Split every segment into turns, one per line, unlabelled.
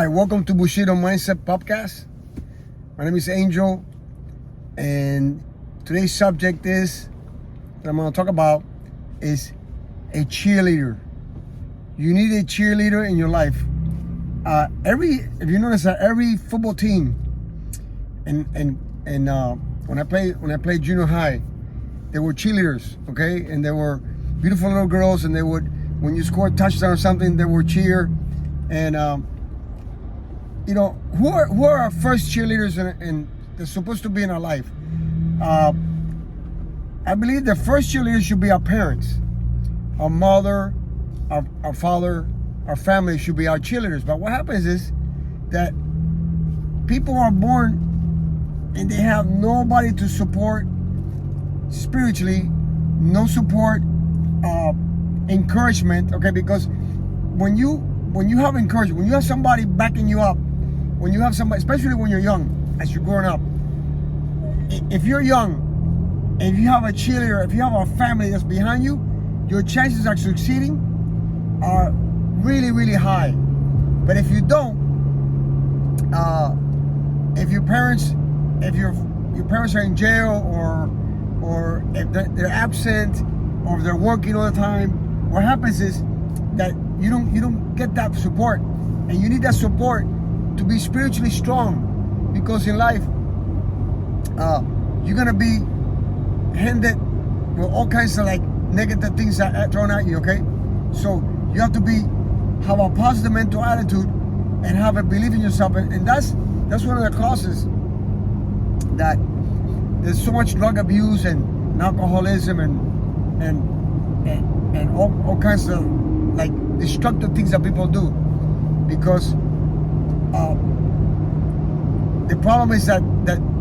Hi, welcome to Bushido Mindset Podcast. My name is Angel, and today's subject that I'm going to talk about is a cheerleader. You need a cheerleader in your life. If you notice that every football team, and when I played junior high, there were cheerleaders, okay, and there were beautiful little girls, and they would, when you scored a touchdown or something, they would cheer, and who are our first cheerleaders and they're supposed to be in our life? I believe the first cheerleaders should be our parents, our mother, our father, our family should be our cheerleaders. But what happens is that people are born and they have nobody to support spiritually, no support, encouragement, okay? Because when you have encouragement, when you have somebody backing you up, when you have somebody, especially when you're young, as you're growing up, if you're young, if you have a cheerleader, if you have a family that's behind you, your chances of succeeding are really, really high. But if you don't, if your parents are in jail, or if they're absent, or if they're working all the time, what happens is that you don't get that support, and you need that support to be spiritually strong, because in life you're gonna be handed with all kinds of like negative things thrown at you, okay? So you have to have a positive mental attitude and have a belief in yourself, and that's one of the causes that there's so much drug abuse and alcoholism and all kinds of like destructive things that people do, because the problem is that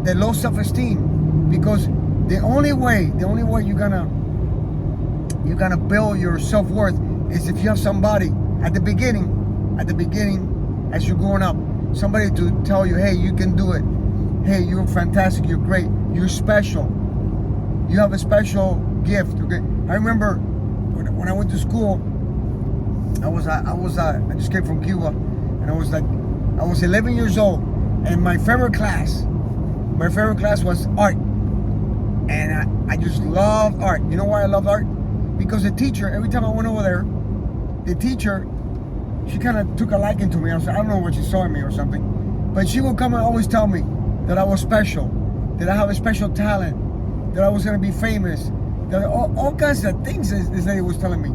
the low self-esteem, because the only way you're gonna build your self-worth is if you have somebody at the beginning as you're growing up, somebody to tell you, hey, you can do it, hey, you're fantastic, you're great, you're special, you have a special gift, okay? I remember when I went to school, I just came from Cuba, and I was 11 years old, and my favorite class was art, and I just loved art. You know why I loved art? Because the teacher, every time I went over there, the teacher, she kind of took a liking to me. I don't know what she saw in me or something, but she would come and always tell me that I was special, that I have a special talent, that I was going to be famous, that all kinds of things this lady was telling me.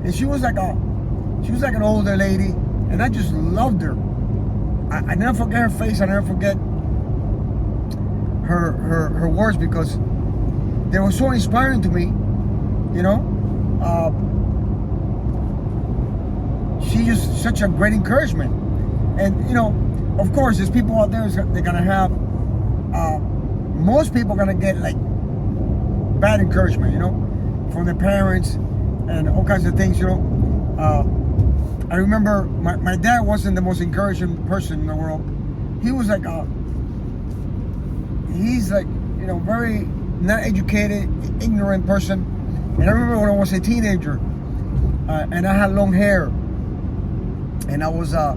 And she was like an older lady, and I just loved her. I never forget her face. I never forget her words, because they were so inspiring to me. You know, she just such a great encouragement. And of course, there's people out there, they're gonna have. Most people are gonna get like bad encouragement, from their parents and all kinds of things, I remember my dad wasn't the most encouraging person in the world. He was like he's like, very not educated, ignorant person. And I remember when I was a teenager, and I had long hair, and I was, I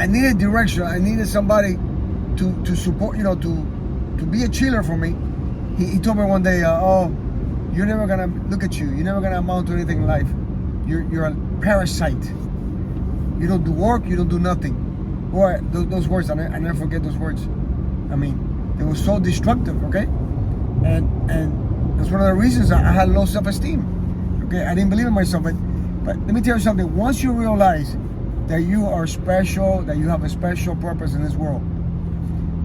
needed direction. I needed somebody to support, to be a cheerleader for me. He told me one day, oh, you're never gonna, look at you, you're never gonna amount to anything in life. You're a parasite. You don't do work, you don't do nothing. Boy, those words, I never forget those words. I mean, they were so destructive, okay? And that's one of the reasons I had low self-esteem. Okay, I didn't believe in myself. But let me tell you something. Once you realize that you are special, that you have a special purpose in this world,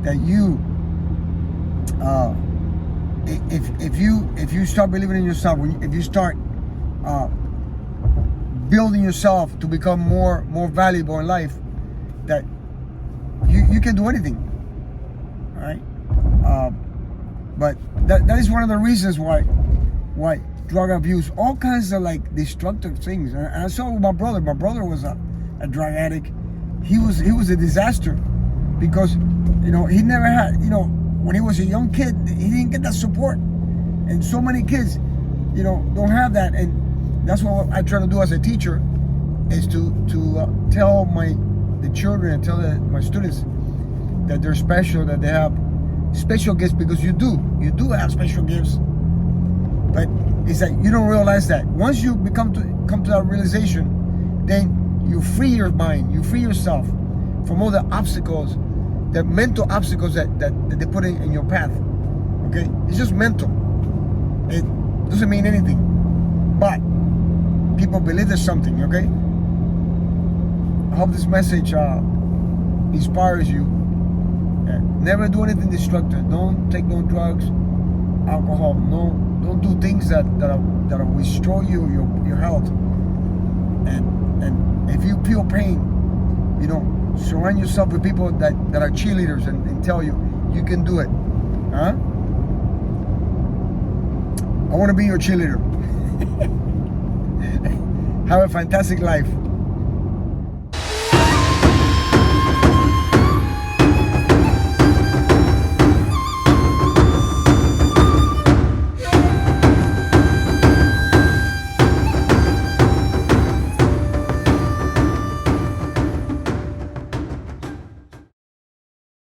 that you, if you start believing in yourself, if you start building yourself to become more valuable in life, that you can do anything. All right. But that is one of the reasons why drug abuse, all kinds of like destructive things. And I saw it with my brother. My brother was a drug addict. He was a disaster, because he never had, when he was a young kid, he didn't get that support. And so many kids, don't have that. And that's what I try to do as a teacher, is to tell my the children and tell my students that they're special, that they have special gifts, because you do have special gifts. But it's that you don't realize that once you come to that realization, then you free your mind, you free yourself from all the obstacles, the mental obstacles that they put in your path. Okay, it's just mental. It doesn't mean anything, but people believe there's something. Okay, I hope this message inspires you. Never do anything destructive. Don't take no drugs, alcohol. Don't do things that will destroy your health. And if you feel pain, surround yourself with people that are cheerleaders and tell you can do it. Huh? I want to be your cheerleader. Have a fantastic life.